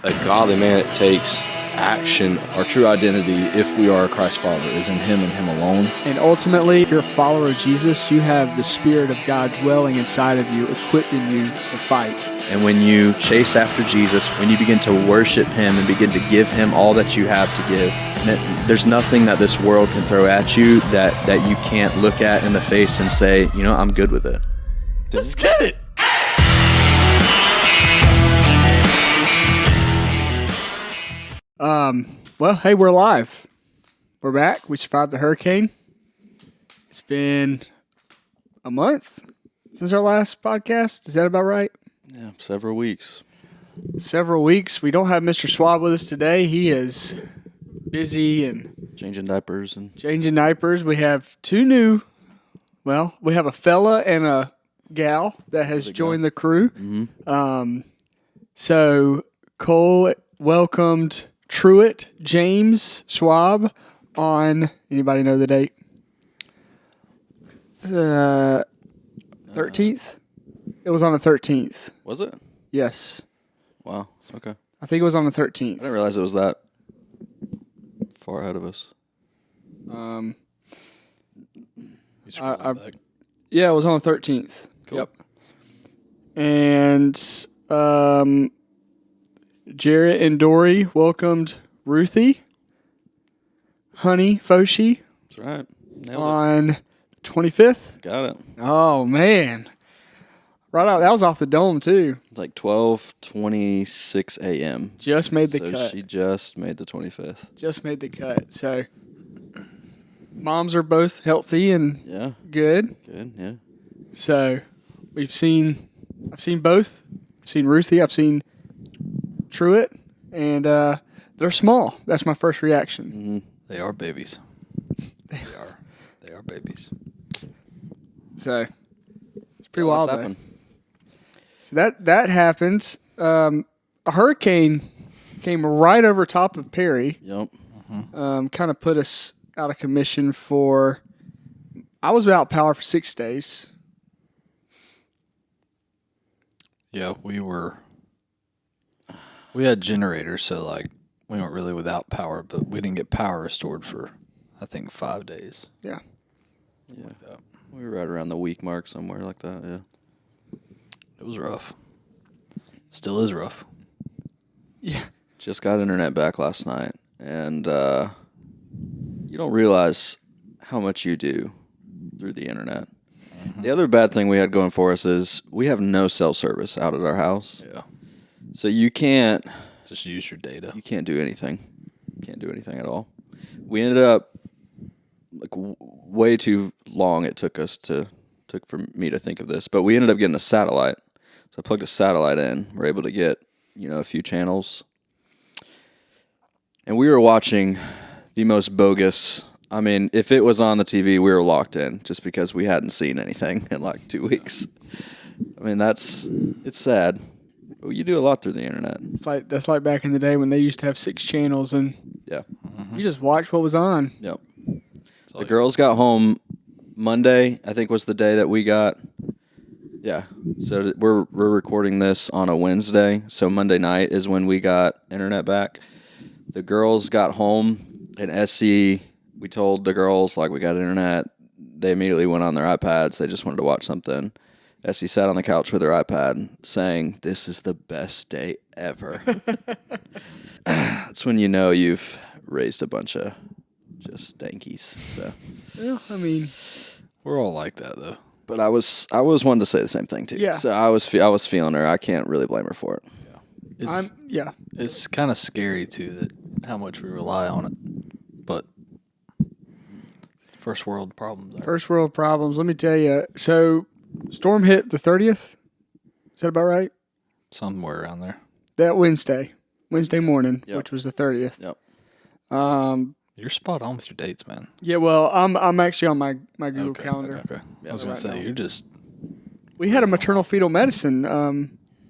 a godly man, it takes action. Our true identity, if we are a Christ follower, is in Him and Him alone. And ultimately, if you're a follower of Jesus, you have the Spirit of God dwelling inside of you, equipping you to fight. And when you chase after Jesus, when you begin to worship Him and begin to give Him all that you have to give, there's nothing that this world can throw at you that you can't look at in the face and say, you know, I'm good with it. Let's get it. Well, hey, we're alive. We're back. We survived the hurricane. It's been a month since our last podcast. Is that about right? Yeah, several weeks. Several weeks. We don't have Mr. Swab with us today. He is busy and Changing diapers. changing diapers. We have we have a fella and a gal that has joined the crew. Mm-hmm. So Cole welcomed Truett James Schwab on, anybody know the date? The 13th? It was on the 13th. Was it? Yes. Wow. Okay. I think it was on the I 13th. didn't realize it was that far ahead of us. Yeah, it was on the 13th. Cool. Yep. And Jarrett and Dory welcomed Ruthie, Honey Foshi, That's right. Nailed on the 25th. it. Got it. Oh, man. Right out. That was off the dome, too. It's like 12:26 a.m. Just made the so cut. she just made the 25th. Just made the cut. So, moms are both healthy and Yeah. good. Good. Yeah. So, I've seen both. I've seen Ruthie. I've seen Truett. And they're small. That's my first reaction. Mm-hmm. They are babies. They are babies. So, it's pretty What's wild. happened? So that happens. A hurricane came right over top of Perry. Yep. Kind of put us out of commission for. I was without power for 6 days. Yeah, we had generators, so like we weren't really without power, but we didn't get power restored for I think 5 days. Yeah. Yeah. We were right around the week mark somewhere like that. Yeah. It was rough. Still is rough. Yeah. Just got internet back last night, and you don't realize how much you do through the internet. Mm-hmm. The other bad thing we had going for us is we have no cell service out at our house. Yeah. So you can't Just use your data. You can't do anything. Can't do anything at all. We ended up like way too long. It took for me to think of this, but we ended up getting a satellite. So I plugged a satellite in. We're able to get a few channels, and we were watching the most bogus. I mean, if it was on the TV, we were locked in just because we hadn't seen anything in like 2 weeks. I mean, it's sad. But you do a lot through the internet. That's like back in the day when they used to have 6 channels and Yeah. you just watched what was on. Yep. The girls got home Monday, I think was the day that we got. Yeah. So we're recording this on a Wednesday. So Monday night is when we got internet back. The girls got home, and SC, we told the girls, like, we got internet. They immediately went on their iPads. They just wanted to watch something. Essie sat on the couch with her iPad saying, "This is the best day ever." That's when you know you've raised a bunch of just dankies. So, Well, I mean, We're all like that though. but I was wanting to say the same thing too. Yeah. So I was feeling her. I can't really blame her for it. It's kind of scary too that how much we rely on it, but first world problems. first world problems. Let me tell you. So, storm hit the 30th. Is that about right? Somewhere around there. That Wednesday morning, Yep. which was the 30th. Yep. You're spot on with your dates, man. Yeah, well, I'm actually on my Google Okay, Calendar. Okay. Yeah, I was right gonna say now. you're just We had a maternal fetal medicine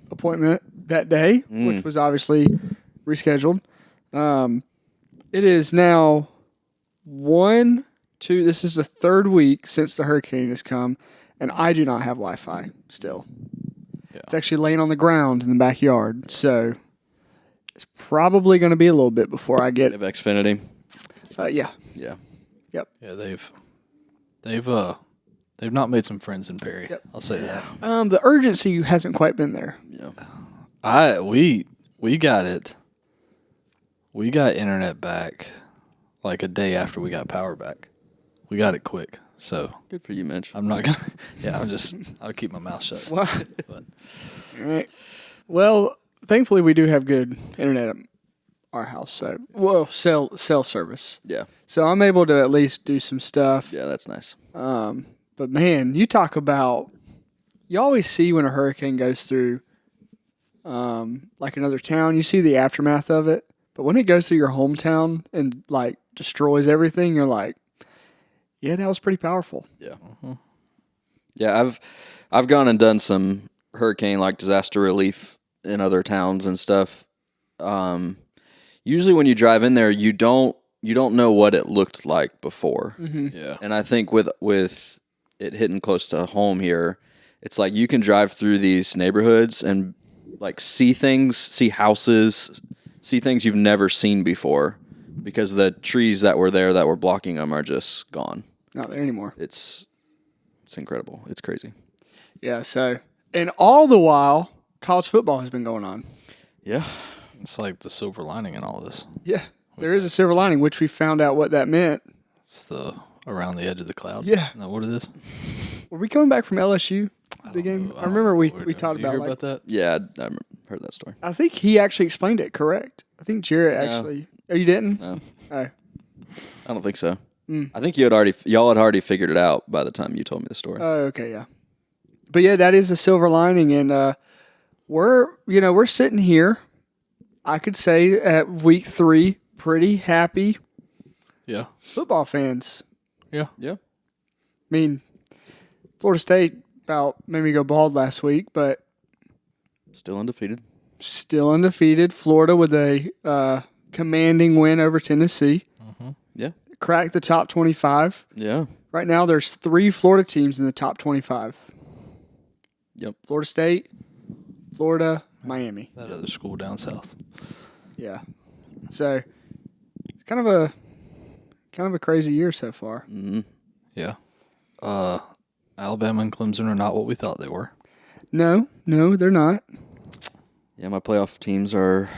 appointment that day, which was obviously rescheduled. It is now this is the 3rd week since the hurricane has come, and I do not have Wi-Fi still. Yeah. It's actually laying on the ground in the backyard, so It's probably going to be a little bit before I get. Of Xfinity. Yeah. Yeah. Yep. Yeah, they've not made some friends in Perry. Yep. I'll say that. The urgency hasn't quite been there. Yeah. We got it. We got internet back like a day after we got power back. We got it quick. So Good for you, Mitch. I'm not gonna. Yeah, I'll keep my mouth shut. Well, But all right. Well, thankfully we do have good internet at our house. So, cell service. Yeah. So I'm able to at least do some stuff. Yeah, that's nice. But man, you talk about, you always see when a hurricane goes through like another town, you see the aftermath of it. But when it goes through your hometown and like destroys everything, you're like, yeah, that was pretty powerful. Yeah. Yeah, I've gone and done some hurricane like disaster relief in other towns and stuff. Usually when you drive in there, you don't know what it looked like before. yeah, And I think with it hitting close to home here, it's like you can drive through these neighborhoods and like see things, see houses, see things you've never seen before because the trees that were there that were blocking them are just gone. Not there anymore. It's incredible. It's crazy. Yeah. So, and all the while, college football has been going on. Yeah. it's like the silver lining in all this. Yeah. There is a silver lining, which we found out what that meant. It's the around the edge of the cloud. Yeah. Is that what it is? Were we coming back from LSU? The game? I remember we talked Did you hear about that. Yeah, I heard that story. I think he actually explained it correct. I think Jarrett No. actually. Oh, you didn't? No, Oh. I don't think so. I think y'all had already figured it out by the time you told me the story. Oh, okay, yeah. But yeah, that is a silver lining, and we're sitting here. I could say at week 3, pretty happy Yeah. football fans. Yeah. Yeah. I mean, Florida State about made me go bald last week, but Still undefeated. still undefeated. Florida with a commanding win over Tennessee. Yeah. Cracked the top 25. Yeah. Right now, there's 3 Florida teams in the top 25. Yep. Florida State, Florida, Miami. That other school down south. Yeah. So it's kind of a crazy year so far. Mm-hmm. Yeah. Alabama and Clemson are not what we thought they were. No, they're not. Yeah, my playoff teams are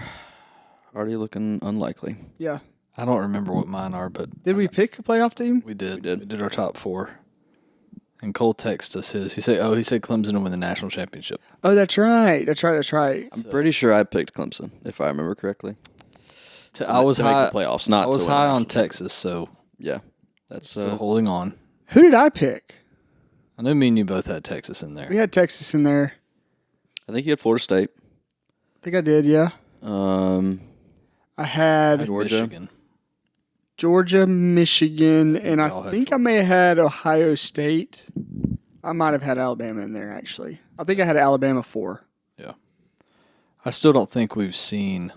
already looking unlikely. Yeah. I don't remember what mine are, but Did we pick a playoff team? we did. We did. We did our top 4. And Cole texted us his. He said Clemson will win the national championship. Oh, that's right. I'm pretty sure I picked Clemson, if I remember correctly. I was to high. make the playoffs, not I was to win high the on national Texas, so Yeah, that's still holding on. Who did I pick? I know me and you both had Texas in there. We had Texas in there. I think you had Florida State. I think I did, yeah. I had Georgia. Michigan. Georgia, Michigan, and all I had think I may have had Ohio State. I might have had Alabama in there, actually. I think I had Alabama 4. Yeah. I still don't think we've seen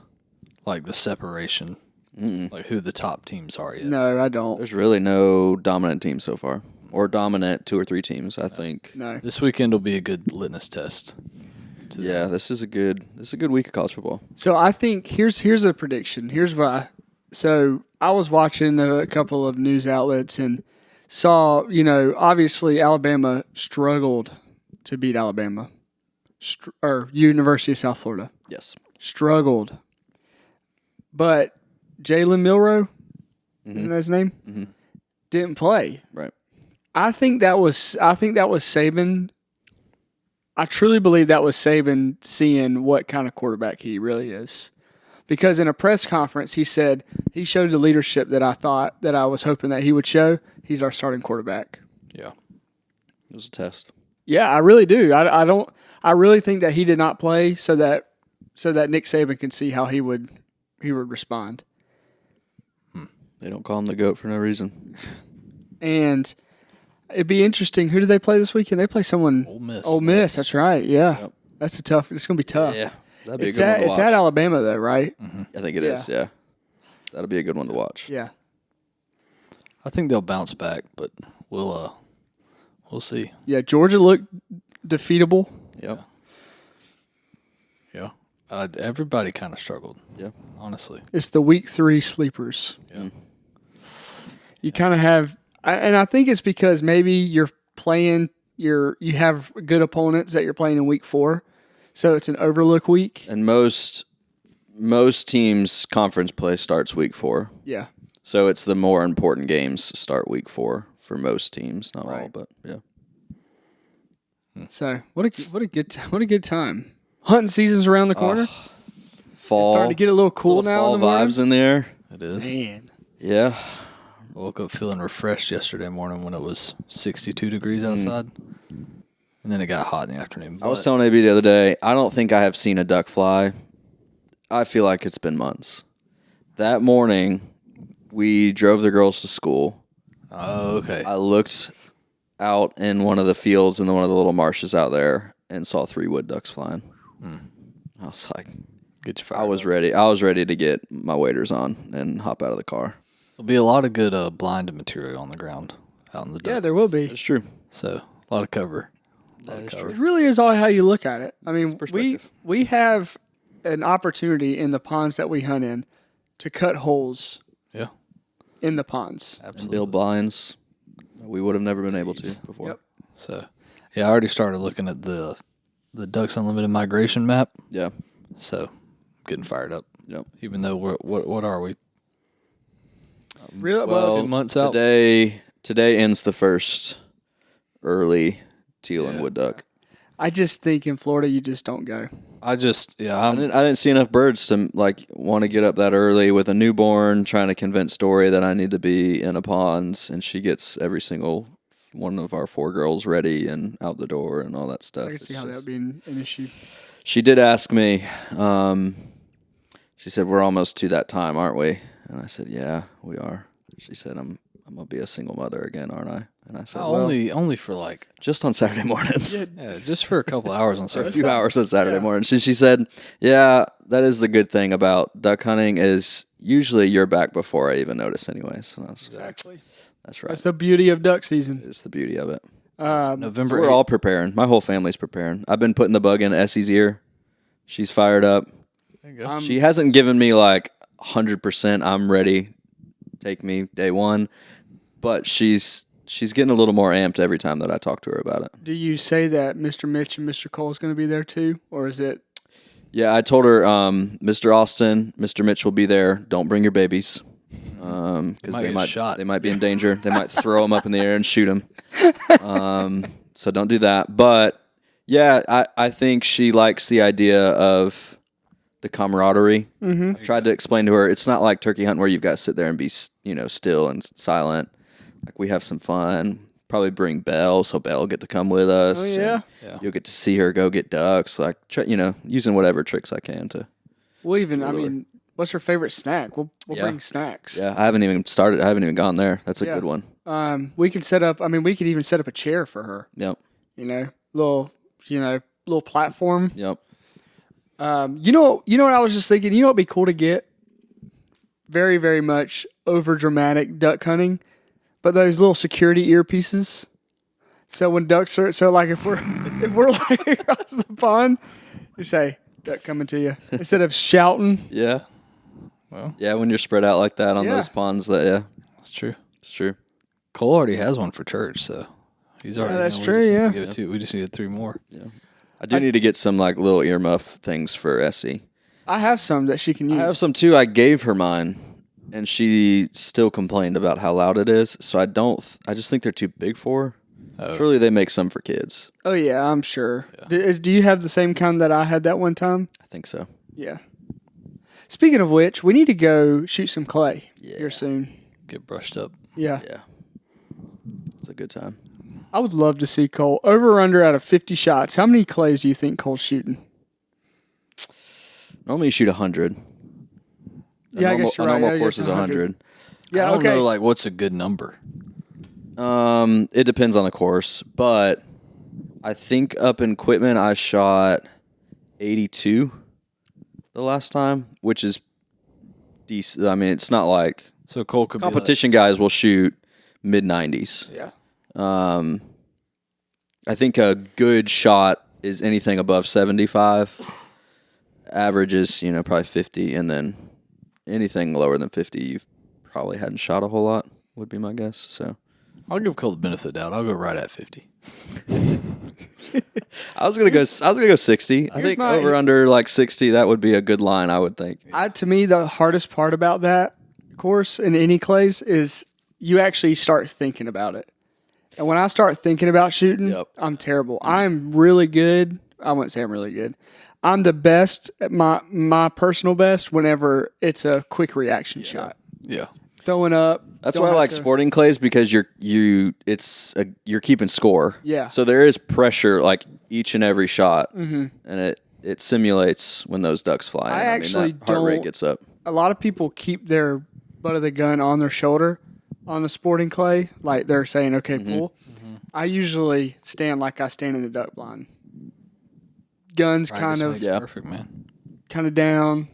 like the separation, like who the top teams are yet. No, I don't. There's really no dominant team so far, or dominant 2 or 3 teams. I think. No. This weekend will be a good litmus test. Yeah, this is a good week of college football. So I think here's a prediction. Here's what I was watching a couple of news outlets and saw, obviously Alabama struggled to beat Alabama. Or University of South Florida. Yes. Struggled. But Jalen Milroe, isn't that his name? Didn't play. Right. I think that was Saban. I truly believe that was Saban seeing what kind of quarterback he really is. Because in a press conference, he said he showed the leadership that I was hoping that he would show. He's our starting quarterback. Yeah. It was a test. Yeah, I really do. I really think that he did not play so that Nick Saban can see how he would respond. They don't call him the GOAT for no reason. And it'd be interesting. Who do they play this weekend? They play someone. Ole Miss. Ole Miss. That's right. Yeah, Yep. that's it's going to be tough. Yeah, that'd be It's a good one to it's watch. at Alabama though, right? I think it is. Yeah, that'll be a good one to watch. Yeah. I think they'll bounce back, but we'll see. Yeah. Georgia looked defeatable. Yep. Yeah. Everybody kind of struggled. Yeah. Honestly. It's the week 3 sleepers. Yeah. You kind of have, and I think it's because maybe you're playing, you have good opponents that you're playing in week 4, so it's an overlook week. And most teams' conference play starts week 4. Yeah. So it's the more important games start week 4 for most teams, not all, but yeah. So what a good time. Hunting season's around the corner. Fall. It's starting to get a little cool little now. fall in the morning. vibes in the air. It is. Man. Yeah. I woke up feeling refreshed yesterday morning when it was 62 degrees outside. And then it got hot in the afternoon. I was telling AB the other day, I don't think I have seen a duck fly. I feel like it's been months. That morning, we drove the girls to school. Oh, okay. I looked out in one of the fields in one of the little marshes out there and saw 3 wood ducks flying. I was like, Get you fired I was up. ready. I was ready to get my waders on and hop out of the car. There'll be a lot of good blinded material on the ground out in the Yeah, duck. there will be. It's true. So a lot of cover. It really is all how you look at it. I mean, perspective. we have an opportunity in the ponds that we hunt in to cut holes Yeah, in the ponds. And absolutely. build blinds. We would have never been able to before. Yep. So, yeah, I already started looking at the Ducks Unlimited migration map. Yeah. So, getting fired up. Yep. Even though what are we? Really? Well, 2 months out. today ends the first early teal and wood duck. I just think in Florida you just don't go. I I didn't see enough birds to want to get up that early with a newborn, trying to convince Dory that I need to be in a ponds, and she gets every single one of our 4 girls ready and out the door and all that stuff. I can see how that would be an issue. She did ask me. She said, "We're almost to that time, aren't we?" And I said, "Yeah, we are." She said, "I'm gonna be a single mother again, aren't I?" And I said, "Well, only for like just on Saturday mornings." just for a couple hours on A Saturday. few hours on Saturday morning. She said, "Yeah, that is the good thing about duck hunting is usually you're back before I even notice anyways." So Exactly. that's right. That's the beauty of duck season. It's the beauty of it. November. We're all preparing. My whole family's preparing. I've been putting the bug in Essie's ear. She's fired up. There you go. She hasn't given me 100% I'm ready. Take me day one. But she's getting a little more amped every time that I talk to her about it. Do you say that Mr. Mitch and Mr. Cole is going to be there too, or is it? Yeah, I told her, Mr. Austin, Mr. Mitch will be there. Don't bring your babies, because Might get shot. they might be in danger. They might throw them up in the air and shoot them. So don't do that. But yeah, I think she likes the idea of the camaraderie. I've tried to explain to her it's not like turkey hunting where you've got to sit there and be still and silent. Like we have some fun. Probably bring Belle, so Belle will get to come with us. Oh yeah. And you'll get to see her go get ducks. Using whatever tricks I can to. Well, what's her favorite snack? We'll bring snacks. Yeah, I haven't even started. I haven't even gone there. That's a good one. We can set up. We could even set up a chair for her. Yep. Little platform. Yep. You know what I was just thinking. You know what'd be cool to get? Very, very much over dramatic duck hunting, but those little security earpieces. So when ducks are if we're like across the pond, you say duck coming to you instead of shouting. Yeah. Well. Yeah, when you're spread out like that on those ponds, That's true. it's true. Cole already has one for church, so he's already. that's we true, just need to yeah. give it we just need 3 more. I do need to get some little earmuff things for Essie. I have some that she can use. I have some too. I gave her mine, and she still complained about how loud it is. So I just think they're too big for her. Oh. Surely they make some for kids. Oh yeah, I'm sure. Do you have the same kind that I had that one time? I think so. Yeah. Speaking of which, we need to go shoot some clay here soon. Get brushed up. Yeah. Yeah. It's a good time. I would love to see Cole over or under out of 50 shots. How many clays do you think Cole's shooting? Normally you shoot 100. Yeah, I guess you're right. A normal Yeah, course just is 100. Yeah, I don't okay. know, what's a good number? It depends on the course, but I think up in Quitman I shot 82 the last time, which is decent. I mean, it's not like So Cole could competition guys will shoot mid 90s. Yeah. I think a good shot is anything above 75. average is, probably 50, and then anything lower than 50, you probably hadn't shot a whole lot, would be my guess. So I'll give Cole the benefit of the doubt. I'll go right at 50. I was gonna go 60. I think over under like 60, that would be a good line, I would think. To me, the hardest part about that course in any clays is you actually start thinking about it. And when I start thinking about shooting, I'm terrible. I'm really good. I wouldn't say I'm really good. I'm the best at my personal best whenever it's a quick reaction shot. Yeah. Throwing up. That's why I like sporting clays, because you're keeping score. Yeah. So there is pressure like each and every shot, and it simulates when those ducks fly. Actually that heart rate gets up. A lot of people keep their butt of the gun on their shoulder on the sporting clay, like they're saying, "Okay, pull." I usually stand like I stand in the duck blind. Guns Perfect, man. kind of down.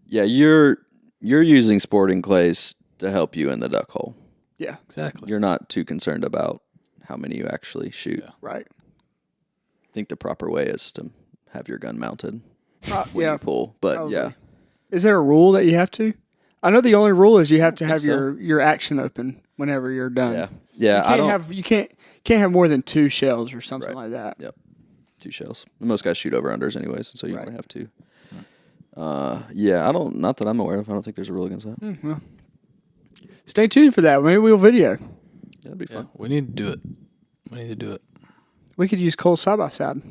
Yeah, you're using sporting clays to help you in the duck hole. Yeah, Exactly. You're not too concerned about how many you actually shoot. Yeah. right. I think the proper way is to have your gun mounted when Yeah, you pull. But probably. yeah, Is there a rule that you have to? I know the only rule is you have to have so. your action open whenever you're done. yeah. You can't have more than 2 shells or something like that. Yep. 2 shells. Most guys shoot over unders anyways, so you only have 2. Not that I'm aware of. I don't think there's a rule against that. Well, stay tuned for that. Maybe we'll video. That'd be Yeah, fun. we need to do it. We could use Cole side by side.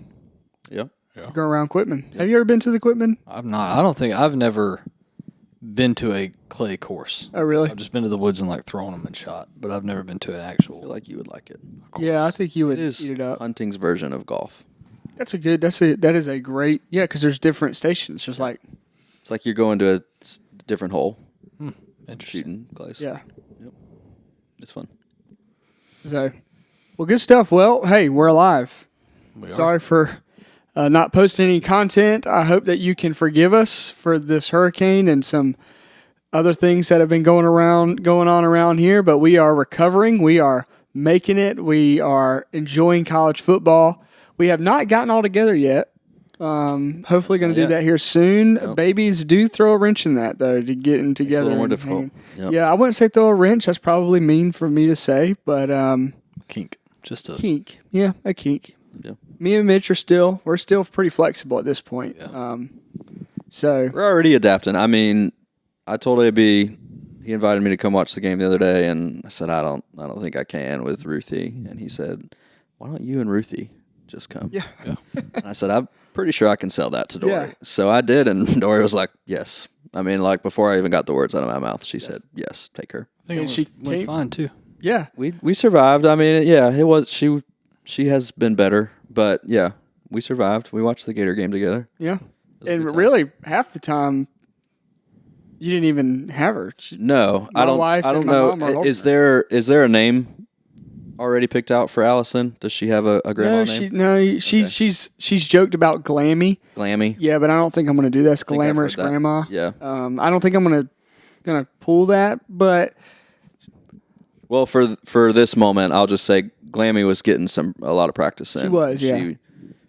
Yeah. Go around Quitman. Have you ever been to the Quitman? I've never been to a clay course. Oh, really? I've just been to the woods and like thrown them and shot, but I've never been to an I actual. feel like you would like it. Yeah, I think you would It is eat it up. hunting's version of golf. That is a great, because there's different stations. Just like, It's like you're going to a different hole Interesting. shooting clays. yeah. It's fun. So, well, good stuff. Well, hey, we're alive. We are. Sorry for not posting any content. I hope that you can forgive us for this hurricane and some other things that have been going on around here. But we are recovering. We are making it. We are enjoying college football. We have not gotten all together yet. Hopefully going to do yet. that here soon. Nope. Babies do throw a wrench in that, though, to getting together. a little more and difficult. hanging. Yep. Yeah, I wouldn't say throw a wrench. That's probably mean for me to say, but Kink. Just a kink. Yeah, a kink. Yeah. Me and Mitch we're still pretty flexible at this point. Yeah. So We're already adapting. I mean, I told AB, he invited me to come watch the game the other day, and I said I don't think I can with Ruthie, and he said, why don't you and Ruthie just come? yeah. And I said, I'm pretty sure I can sell that to Dory. Yeah. So I did, and Dory was like, yes. I mean, like before I even got the words out of my mouth, she said, yes, take her. I think And it she went came- fine too. Yeah. We survived. I mean, yeah, it was she has been better, but yeah, we survived. We watched the Gator game together. Yeah. was a And good time. really, half the time, you didn't even have her. No, My I don't. wife I don't and my know. mom are older Is than there a name already picked out for Allison? Does she have a grandma name? She's joked about Glammy. Glammy. Yeah, but I don't think I'm going to do that. It's think I've Glamorous heard that. Grandma. Yeah. I don't think I'm gonna pull that, but Well, for this moment, I'll just say Glammy was getting a lot of practice in. She was, yeah.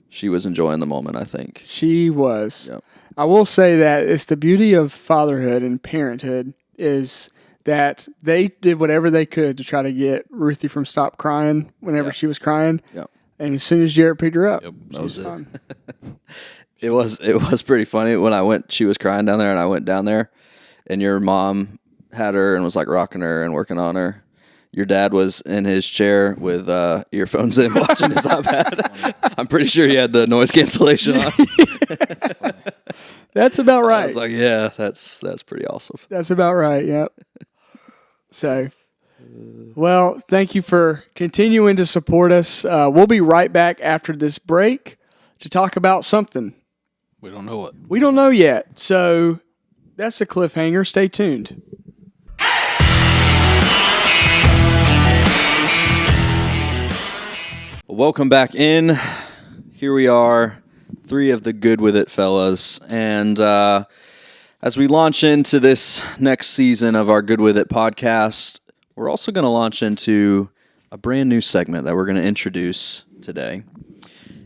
She was enjoying the moment, I think. she was. Yep. I will say that it's the beauty of fatherhood and parenthood is that they did whatever they could to try to get Ruthie from stop crying whenever Yeah. she was crying. Yep. And as soon as Jarrett picked her up, Yep, she that was was it. fine. It was pretty funny when I went. She was crying down there, and I went down there, and your mom had her and was like rocking her and working on her. Your dad was in his chair with earphones in, watching his iPad. I'm pretty sure he had the noise cancellation on. That's about I right. was like, yeah, that's pretty awesome. That's about right. Yep. So, well, thank you for continuing to support us. We'll be right back after this break to talk about something. We don't know what. We don't know yet. So, that's a cliffhanger. Stay tuned. Welcome back in. Here we are, 3 of the good with it fellas. And as we launch into this next season of our Good With It podcast, we're also going to launch into a brand new segment that we're going to introduce today.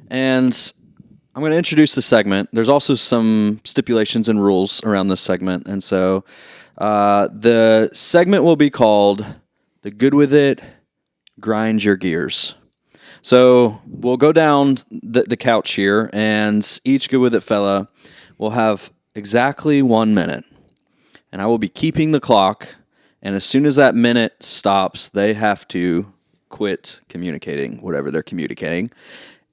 And I'm going to introduce the segment. There's also some stipulations and rules around this segment. And so the segment will be called The Good With It, Grind Your Gears. So we'll go down the couch here, and each Good With It fella will have exactly 1 minute. And I will be keeping the clock. And as soon as that minute stops, they have to quit communicating, whatever they're communicating.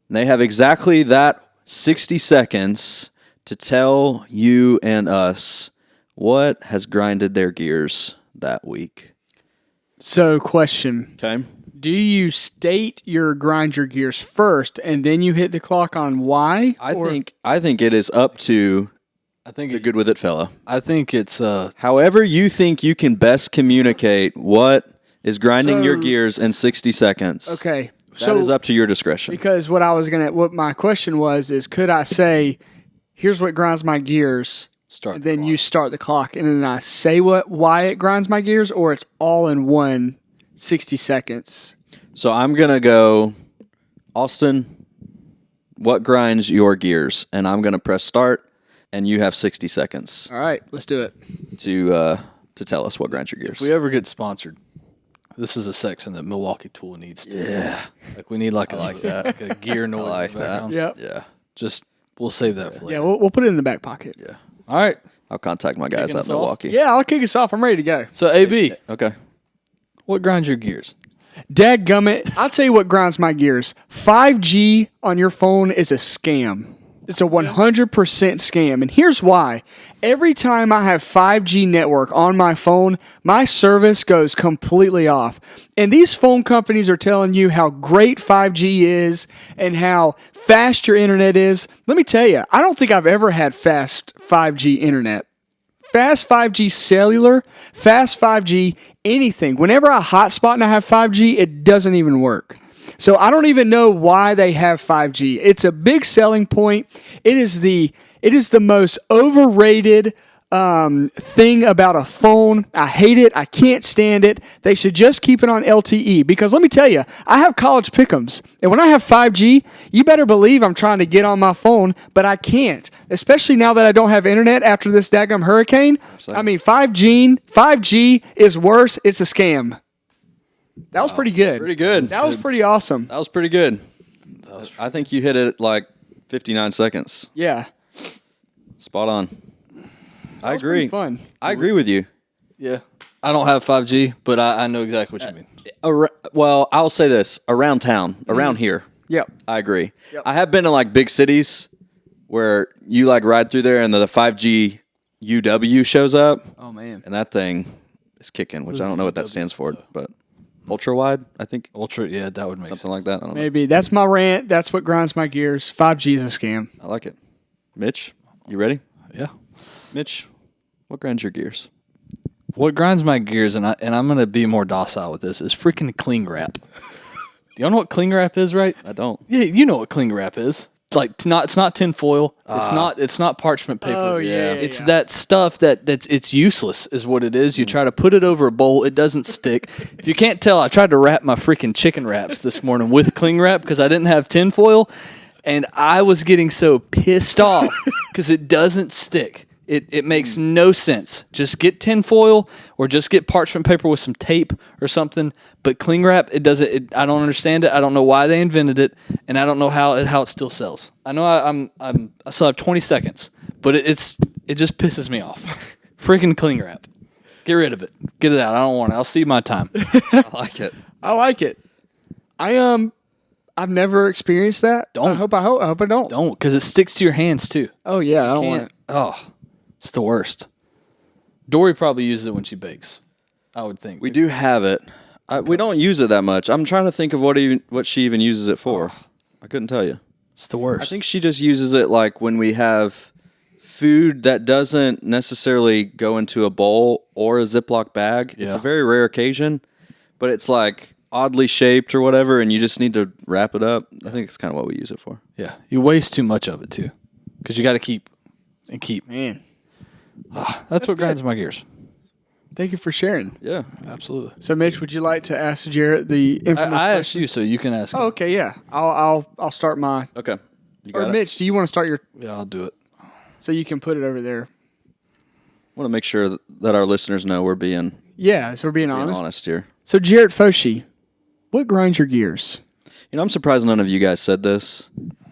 And they have exactly that 60 seconds to tell you and us what has grinded their gears that week. So, question. Okay. Do you state your grind your gears first and then you hit the clock on why? I think it is up to I think the Good With It fella. I think it's However you think you can best communicate what is grinding your gears in 60 seconds. Okay. That is up to your discretion. Because what my question was is, could I say, here's what grinds my gears, and then you start the clock, and then I say why it grinds my gears, or it's all in one 60 seconds? So I'm going to go, Austin, what grinds your gears? And I'm going to press start, and you have 60 seconds All right, let's do it. to tell us what grinds your gears. if we ever get sponsored, this is a section that Milwaukee Tool needs to. Yeah. Like we need like a gear noise. I like in the background. Yep. Yeah. Just we'll save that for later. Yeah, we'll put it in the back pocket. Yeah. All right. I'll contact my guys Kicking out us in off? Milwaukee. Yeah, I'll kick us off. I'm ready to go. So AB, Okay. what grinds your gears? Dadgummit, I'll tell you what grinds my gears. 5G on your phone is a scam. It's a 100% scam. And here's why. Every time I have 5G network on my phone, my service goes completely off. And these phone companies are telling you how great 5G is and how fast your internet is. Let me tell you, I don't think I've ever had fast 5G internet. Fast 5G cellular, fast 5G anything. Whenever I hotspot and I have 5G, it doesn't even work. So I don't even know why they have 5G. It's a big selling point. It is the most overrated thing about a phone. I hate it. I can't stand it. They should just keep it on LTE because let me tell you, I have college pick'ems. And when I have 5G, you better believe I'm trying to get on my phone, but I can't. Especially now that I don't have internet after this daggum hurricane. I mean, 5G is worse. It's a scam. That was pretty good. Pretty good. That was pretty awesome. That was pretty good. I think you hit it like 59 seconds. Yeah. Spot on. I was agree. pretty fun. I agree with you. Yeah. I don't have 5G, but I know exactly what you mean. Well, I'll say this. Around town, around here, Yep. I agree. Yep. I have been in like big cities where you like ride through there and the 5G UW shows up Oh, man. and that thing is kicking, which I don't know what that stands for, but ultra wide, I think. Ultra, yeah, that would make Something sense. like that. I don't know. Maybe. That's my rant. That's what grinds my gears. 5G is a scam. I like it. Mitch, you ready? Yeah. Mitch, what grinds your gears? What grinds my gears, and I'm gonna be more docile with this, is freaking cling wrap. Do y'all know what cling wrap is, right? I don't. Yeah, you know what cling wrap is. It's not tin foil. It's not parchment paper. Oh, yeah. It's that stuff it's useless is what it is. You try to put it over a bowl, it doesn't stick. If you can't tell, I tried to wrap my freaking chicken wraps this morning with cling wrap because I didn't have tin foil, and I was getting so pissed off because it doesn't stick. It makes no sense. Just get tin foil or just get parchment paper with some tape or something. But cling wrap, it doesn't. I don't understand it. I don't know why they invented it, and I don't know how it still sells. I know I still have 20 seconds, but it just pisses me off. Freaking cling wrap. Get rid of it. Get it out. I don't want it. I'll see my time. I like it. I like it. I've never experienced that. Don't. I hope I don't. Don't, because it sticks to your hands too. Oh, yeah. I don't want Can't. it. Oh, it's the worst. Dory probably uses it when she bakes. I would think. We do have it. We don't use it that much. I'm trying to think of what she even uses it for. I couldn't tell you. It's the worst. I think she just uses it like when we have food that doesn't necessarily go into a bowl or a Ziploc bag. It's a Yeah. very rare occasion, but it's like oddly shaped or whatever, and you just need to wrap it up. I think it's kind of what we use it for. Yeah, you waste too much of it too, because you got to keep and keep. Man. That's what grinds my gears. Thank you for sharing. Yeah. Absolutely. So, Mitch, would you like to ask Jarrett the infamous I asked question? you, so you can ask. Oh, okay, yeah. I'll start my. Okay. Or Mitch, do you want to start your? Yeah, I'll do it. So you can put it over there. I want to make sure that our listeners know we're being Yeah, so we're being honest. honest here. So Jarrett Foshi, what grinds your gears? You know, I'm surprised none of you guys said this.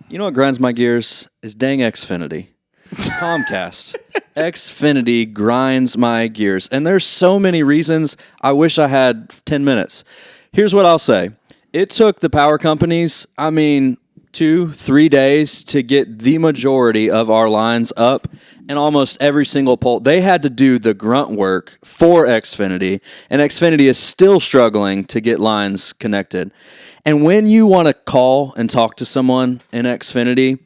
You know what grinds my gears is dang Xfinity. Comcast. Xfinity grinds my gears. And there's so many reasons. I wish I had 10 minutes. Here's what I'll say. It took the power companies, 2-3 days to get the majority of our lines up, and almost every single pole. They had to do the grunt work for Xfinity, and Xfinity is still struggling to get lines connected. And when you want to call and talk to someone in Xfinity,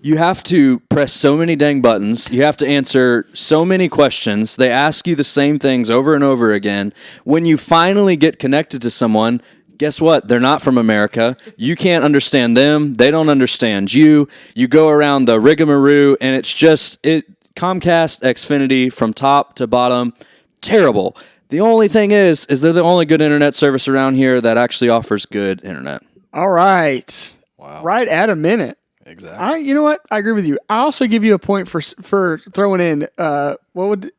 you have to press so many dang buttons. You have to answer so many questions. They ask you the same things over and over again. When you finally get connected to someone, guess what? They're not from America. You can't understand them. They don't understand you. You go around the rigmarole, and it's just Comcast, Xfinity, from top to bottom, terrible. The only thing is they're the only good internet service around here that actually offers good internet. All right. Wow. Right at a minute. Exactly. You know what? I agree with you. I also give you a point for throwing in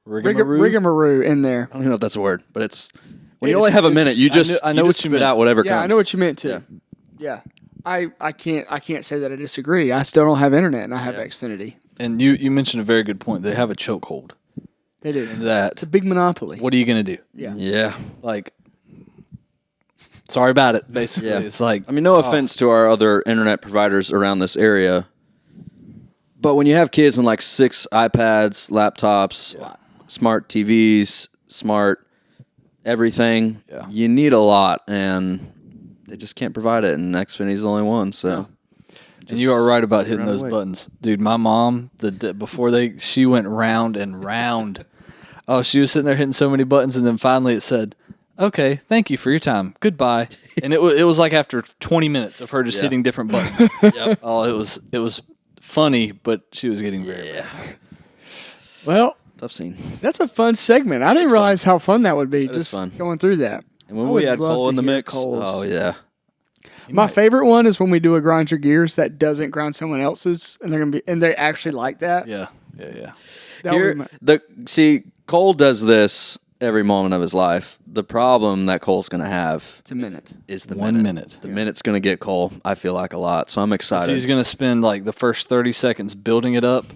rigmarole in there. I don't even know if that's a word, but it's when you only have a minute, you just I know what you spit meant. out whatever Yeah, comes. I know what you meant too. Yeah. I can't say that I disagree. I still don't have internet, and I have Xfinity. And you mentioned a very good point. They have a chokehold. They do. That It's a big monopoly. what are you going to do? Yeah. Like, sorry about it. Basically, Yeah. it's like No offense to our other internet providers around this area, but when you have kids and like 6 iPads, laptops, smart TVs, smart everything, you need a lot, and they just can't provide it, and Xfinity's the only one, so... And you are right about hitting those away. buttons, dude. My mom, she went round and round. Oh, she was sitting there hitting so many buttons, and then finally it said, "Okay, thank you for your time. Goodbye." And it was like after 20 minutes of her just hitting different buttons. Oh, it was funny, but she was getting very mad. Well, Tough scene. that's a fun segment. I didn't realize how fun that would be. That is Just fun. going through that. And when I we would had love Cole to in the hear mix, Cole's. oh yeah. My favorite one is when we do a grind your gears that doesn't grind someone else's, and they actually like that. Yeah. That would be See, Cole does this every moment of his life. The problem that Cole's going to have it's a minute. is the 1 minute. The minute's going to get Cole, I feel like, a lot. So I'm So excited. he's going to spend like the first 30 seconds building it up,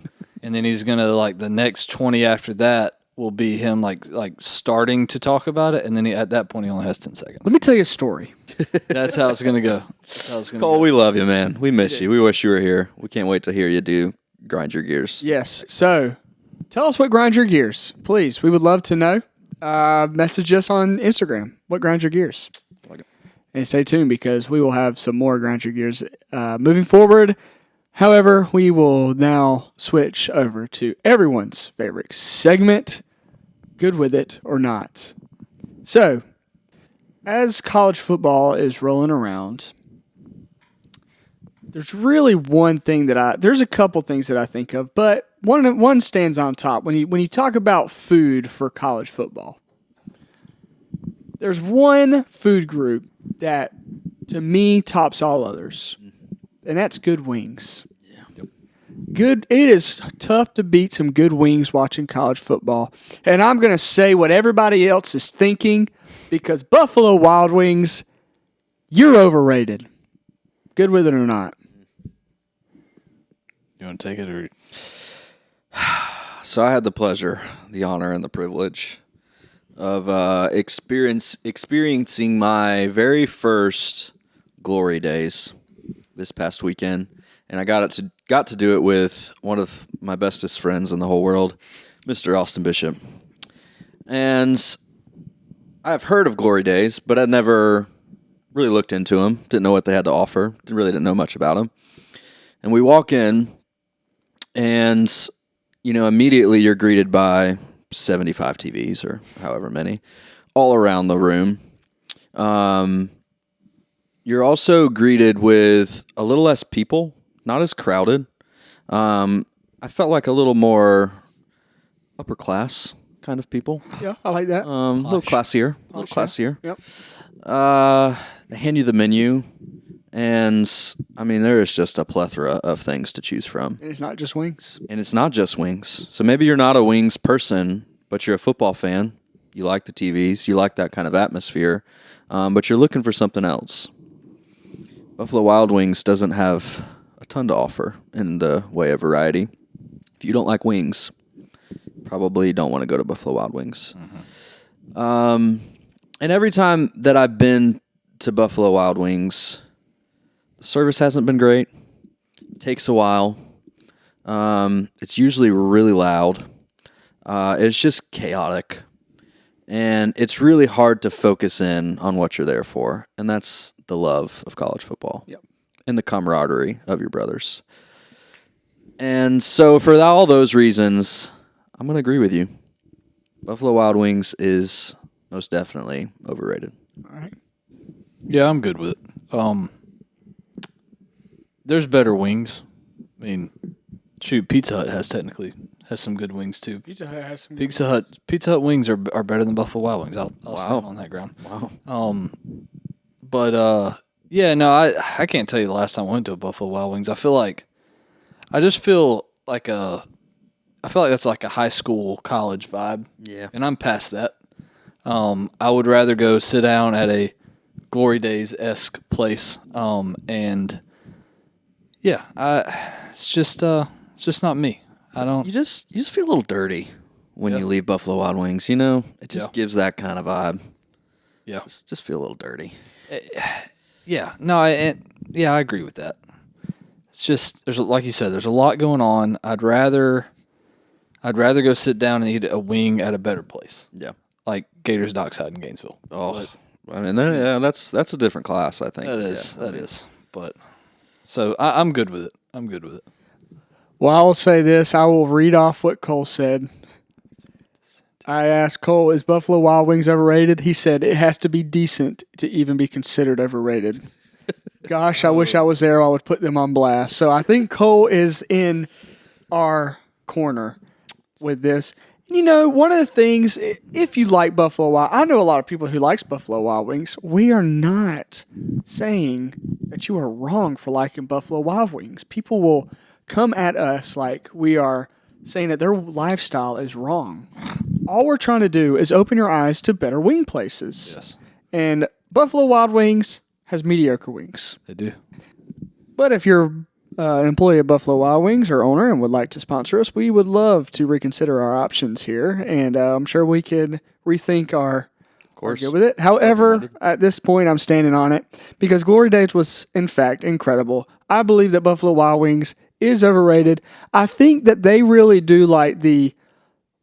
and then he's going to like the next 20 after that will be him like starting to talk about it, and then at that point he only has 10 seconds. Let me tell you a story. That's how it's going to go. Cole, we love you, man. We miss you. We wish you were here. We can't wait to hear you do Grind Your Gears. Yes. So tell us what grinds your gears, please. We would love to know. Message us on Instagram. What grinds your gears? And stay tuned because we will have some more grind your gears moving forward. However, we will now switch over to everyone's favorite segment, Good With It or Not. So, as college football is rolling around, there's really one thing there's a couple things that I think of, but one stands on top. When you talk about food for college football, there's one food group that, to me, tops all others, and that's good wings. It is tough to beat some good wings watching college football. And I'm going to say what everybody else is thinking because Buffalo Wild Wings, you're overrated. Good with it or not? You want to take it or? So I had the pleasure, the honor, and the privilege of experiencing my very first glory days this past weekend. And I got to do it with one of my bestest friends in the whole world, Mr. Austin Bishop. And I've heard of Glory Days, but I'd never really looked into them. Didn't know what they had to offer. Didn't know much about them. And we walk in, and immediately you're greeted by 75 TVs or however many, all around the room. You're also greeted with a little less people. Not as crowded. I felt like a little more upper class kind of people. Yeah, I like that. A little classier. Yep. They hand you the menu, And I mean, there is just a plethora of things to choose from. And it's not just wings. And it's not just wings. So maybe you're not a wings person, but you're a football fan. You like the TVs. You like that kind of atmosphere. But you're looking for something else. Buffalo Wild Wings doesn't have a ton to offer in the way of variety. If you don't like wings, probably don't want to go to Buffalo Wild Wings. And every time that I've been to Buffalo Wild Wings, the service hasn't been great. It takes a while. It's usually really loud. It's just chaotic. And it's really hard to focus in on what you're there for. And that's the love of college football. Yep. And the camaraderie of your brothers. And so for all those reasons, I'm going to agree with you. Buffalo Wild Wings is most definitely overrated. All right. Yeah, I'm good with it. There's better wings. I mean, shoot, Pizza Hut has some good wings too. Pizza Hut has some. Pizza Hut wings are better than Buffalo Wild Wings. I'll stand on that ground. Wow. But yeah, no, I can't tell you the last time I went to a Buffalo Wild Wings. I feel like that's like a high school, college vibe. Yeah. And I'm past that. I would rather go sit down at a Glory Days-esque place. And yeah, it's just not me. I don't. You just feel a little dirty when you leave Buffalo Wild Wings, you know? It just gives that kind of vibe. Yeah. Just feel a little dirty. Yeah. No, I agree with that. It's just like you said, there's a lot going on. I'd rather go sit down and eat a wing at a better place. Yeah. Like Gators Dockside in Gainesville. Oh, I mean, that's a different class, I think. That is. But so I'm good with it. Well, I will say this. I will read off what Cole said. I asked Cole, is Buffalo Wild Wings overrated? He said it has to be decent to even be considered overrated. Gosh, I wish I was there. I would put them on blast. So I think Cole is in our corner with this. You know, one of the things, if you like Buffalo Wild, I know a lot of people who likes Buffalo Wild Wings. We are not saying that you are wrong for liking Buffalo Wild Wings. People will come at us like we are saying that their lifestyle is wrong. All we're trying to do is open your eyes to better wing places. Yes. And Buffalo Wild Wings has mediocre wings. They do. But if you're an employee of Buffalo Wild Wings or owner and would like to sponsor us, we would love to reconsider our options here. And I'm sure we could rethink our good with it. However, at this point, I'm standing on it because Glory Days was, in fact, incredible. I believe that Buffalo Wild Wings is overrated. I think that they really do like the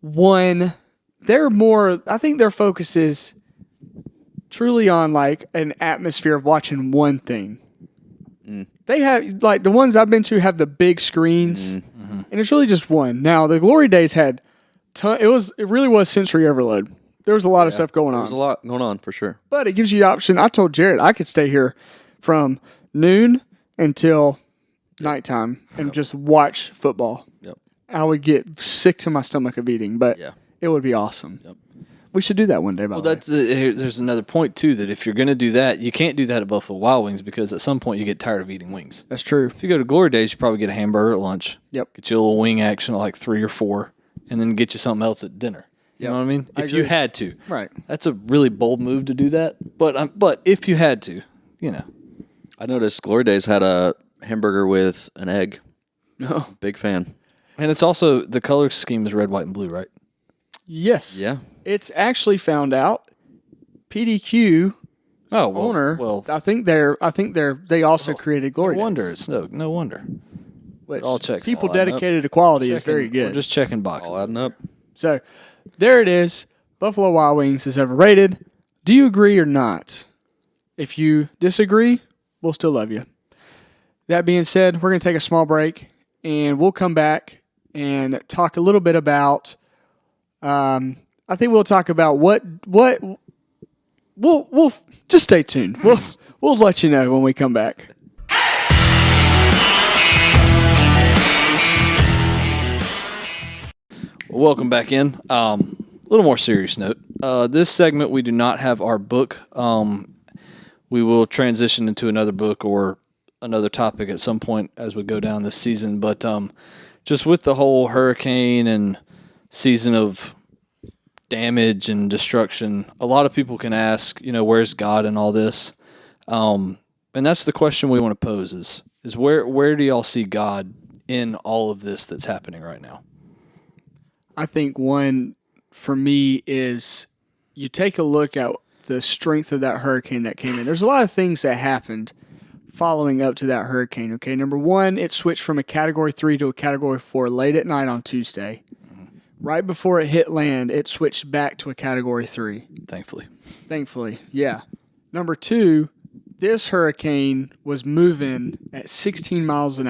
one. I think their focus is truly on like an atmosphere of watching one thing. They have, like, the ones I've been to have the big screens, and it's really just one. Now, the Glory Days had it really was sensory overload. There was a lot of stuff going on. There's a lot going on for sure. But it gives you the option. I told Jared I could stay here from noon until nighttime and just watch football. Yep. I would get sick to my stomach of eating, but it would be awesome. Yep. We should do that one day, by the way. There's another point, too, that if you're going to do that, you can't do that at Buffalo Wild Wings because at some point you get tired of eating wings. That's true. If you go to Glory Days, you probably get a hamburger at lunch. Yep. Get you a little wing action at like 3 or 4, and then get you something else at dinner. You know what I mean? If you had to. Right. That's a really bold move to do that. But if you had to, you know. I noticed Glory Days had a hamburger with an egg. No. Big fan. And it's also, the color scheme is red, white, and blue, right? Yes. Yeah. It's actually found out PDQ owner. Well, I think they also created Glory no wonder. Days. It's no wonder. Which all checks. People all adding dedicated to quality is very We're good. just checking boxes. All adding up. So there it is. Buffalo Wild Wings is overrated. Do you agree or not? If you disagree, we'll still love you. That being said, we're going to take a small break, and we'll come back and talk a little bit about. I think we'll talk about what we'll just stay tuned. We'll let you know when we come back. Welcome back in. A little more serious note. This segment, we do not have our book. we will transition into another book or another topic at some point as we go down this season. But just with the whole hurricane and season of damage and destruction, a lot of people can ask, where's God in all this? And that's the question we want to pose is where do y'all see God in all of this that's happening right now? I think one for me is you take a look at the strength of that hurricane that came in. There's a lot of things that happened following up to that hurricane. Okay, number one, it switched from a Category 3 to a Category 4 late at night on Tuesday. Right before it hit land, it switched back to a Category 3. Thankfully, yeah. Number two, this hurricane was moving at 16, 17 miles an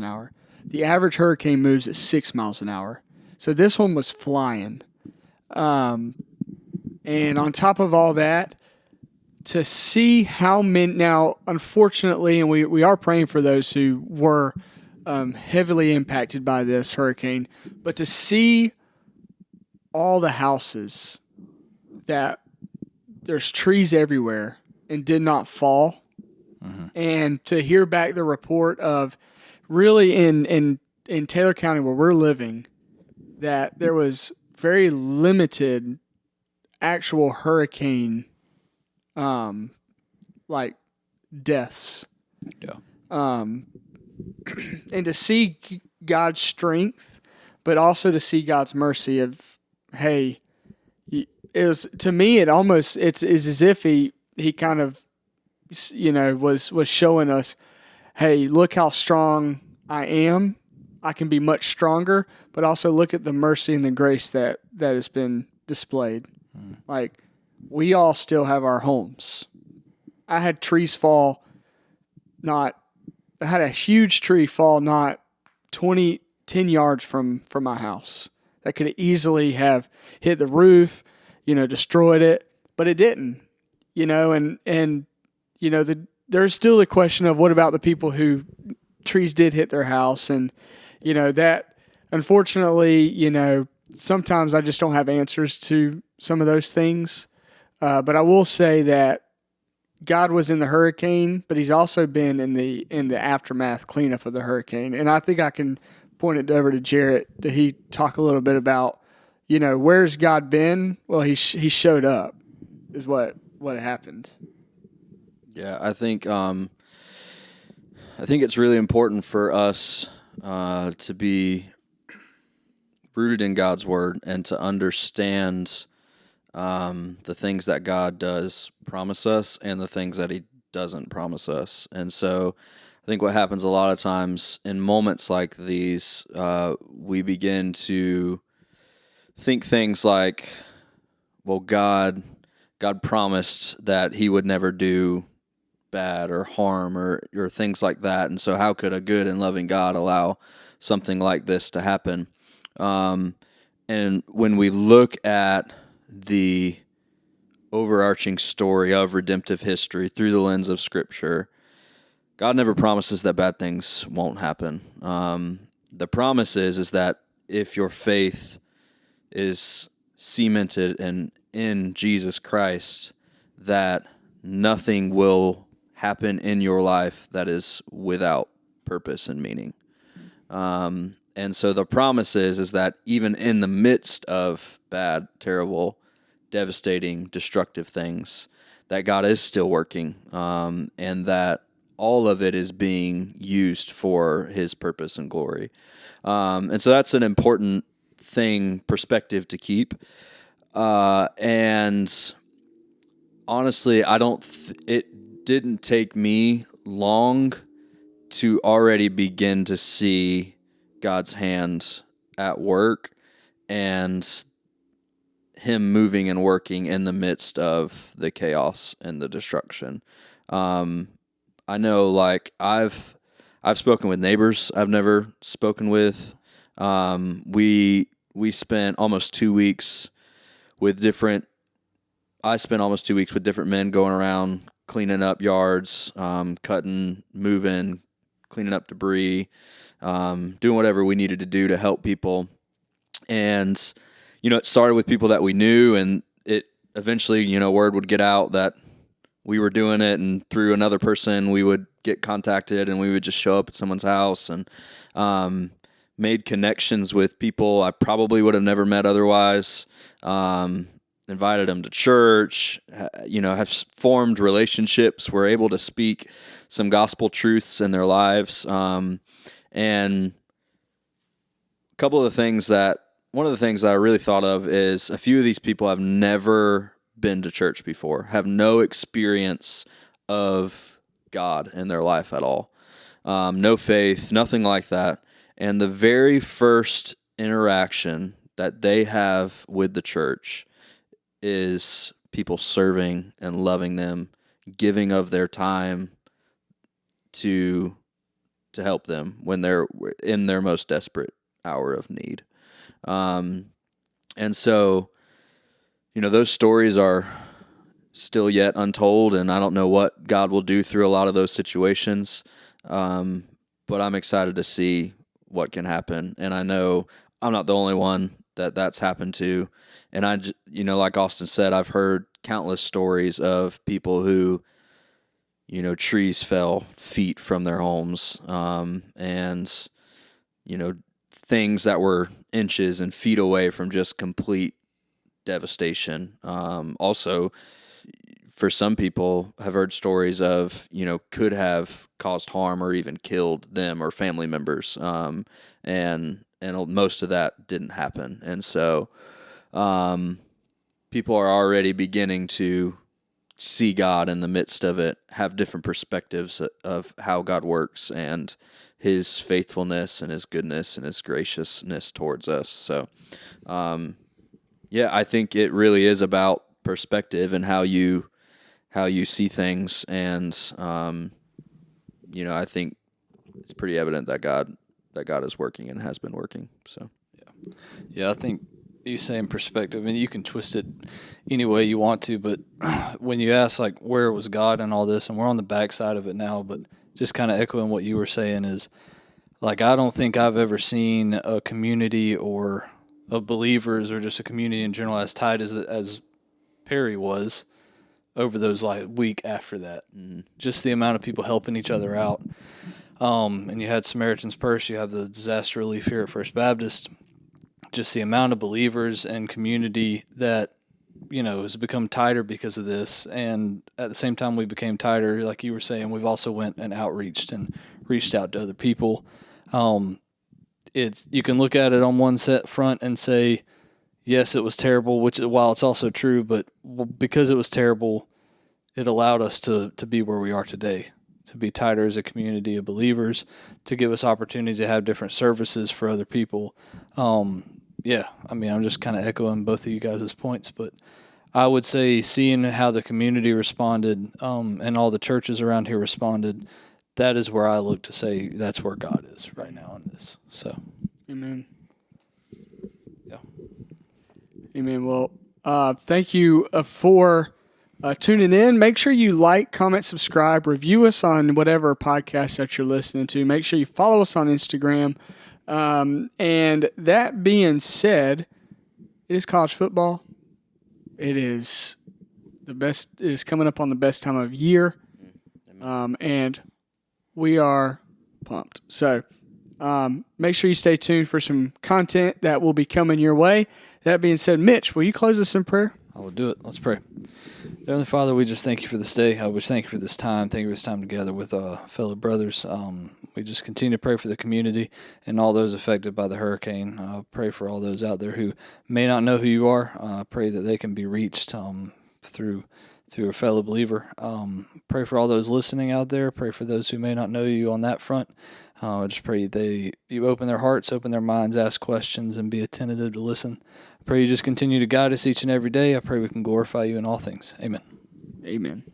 hour. The average hurricane moves at 6 miles an hour. So this one was flying. And on top of all that, to see how many, now, unfortunately, and we are praying for those who were heavily impacted by this hurricane, but to see all the houses that there's trees everywhere and did not fall, and to hear back the report of really in Taylor County where we're living, that there was very limited actual hurricane like deaths. Yeah. And to see God's strength, but also to see God's mercy of, hey, it was, to me, it's as if he kind of, was showing us, hey, look how strong I am. I can be much stronger, but also look at the mercy and the grace that has been displayed. Like, we all still have our homes. I had trees fall I had a huge tree fall not 10 yards from my house that could easily have hit the roof, destroyed it, but it didn't, there's still the question of what about the people who trees did hit their house, and, that unfortunately, sometimes I just don't have answers to some of those things. But I will say that God was in the hurricane, but he's also been in the aftermath cleanup of the hurricane. And I think I can point it over to Jarrett that he talk a little bit about, where's God been? Well, he showed up is what happened. Yeah, I think it's really important for us to be rooted in God's word and to understand the things that God does promise us and the things that he doesn't promise us. And so I think what happens a lot of times in moments like these, we begin to think things like, well, God promised that he would never do bad or harm or things like that. And so how could a good and loving God allow something like this to happen? And when we look at the overarching story of redemptive history through the lens of Scripture, God never promises that bad things won't happen. The promise is that if your faith is cemented in Jesus Christ, that nothing will happen in your life that is without purpose and meaning. And so the promise is that even in the midst of bad, terrible, devastating, destructive things, that God is still working, and that all of it is being used for his purpose and glory. And so that's an important perspective to keep. And honestly, it didn't take me long to already begin to see God's hand at work and him moving and working in the midst of the chaos and the destruction. I know, like, I've spoken with neighbors I've never spoken with. We spent almost 2 weeks with different men going around cleaning up yards, cutting, moving, cleaning up debris, doing whatever we needed to do to help people. And, it started with people that we knew, and it eventually, word would get out that we were doing it, and through another person we would get contacted, and we would just show up at someone's house and made connections with people I probably would have never met otherwise. Invited them to church, have formed relationships. We're able to speak some gospel truths in their lives. And one of the things that I really thought of is a few of these people have never been to church before, have no experience of God in their life at all. No faith, nothing like that. And the very first interaction that they have with the church is people serving and loving them, giving of their time to help them when they're in their most desperate hour of need. And so, those stories are still yet untold, and I don't know what God will do through a lot of those situations. But I'm excited to see what can happen. And I know I'm not the only one that's happened to. And like Austin said, I've heard countless stories of people who, trees fell feet from their homes, and, things that were inches and feet away from just complete devastation. Also, for some people, have heard stories of, could have caused harm or even killed them or family members. And most of that didn't happen. And so, people are already beginning to see God in the midst of it, have different perspectives of how God works and his faithfulness and his goodness and his graciousness towards us. So, I think it really is about perspective and how you see things. And, I think it's pretty evident that God is working and has been working. So, yeah, I think you saying perspective, and you can twist it any way you want to, but when you ask like where was God in all this, and we're on the backside of it now, but just kind of echoing what you were saying is like I don't think I've ever seen a community or of believers or just a community in general as tight as Perry was over those like week after that. Just the amount of people helping each other out. And you had Samaritan's Purse, you have the disaster relief here at First Baptist. Just the amount of believers and community that, has become tighter because of this. And at the same time we became tighter, like you were saying, we've also went and outreached and reached out to other people. You can look at it on one set front and say, yes, it was terrible, which while it's also true, but because it was terrible, it allowed us to be where we are today, to be tighter as a community of believers, to give us opportunities to have different services for other people. I'm just kind of echoing both of you guys' points, but I would say seeing how the community responded and all the churches around here responded, that is where I look to say that's where God is right now in this. So, Amen. Yeah. Amen. Well, thank you for tuning in. Make sure you like, comment, subscribe, review us on whatever podcast that you're listening to. Make sure you follow us on Instagram. And that being said, it is college football. It is the best. It is coming up on the best time of year. And we are pumped. So, make sure you stay tuned for some content that will be coming your way. That being said, Mitch, will you close us in prayer? I will do it. Let's pray. Heavenly Father, we just thank you for this day. I wish thank you for this time. Thank you for this time together with fellow brothers. We just continue to pray for the community and all those affected by the hurricane. Pray for all those out there who may not know who you are. Pray that they can be reached through a fellow believer. Pray for all those listening out there. Pray for those who may not know you on that front. I just pray you open their hearts, open their minds, ask questions, and be attentive to listen. I pray you just continue to guide us each and every day. I pray we can glorify you in all things. Amen. Amen.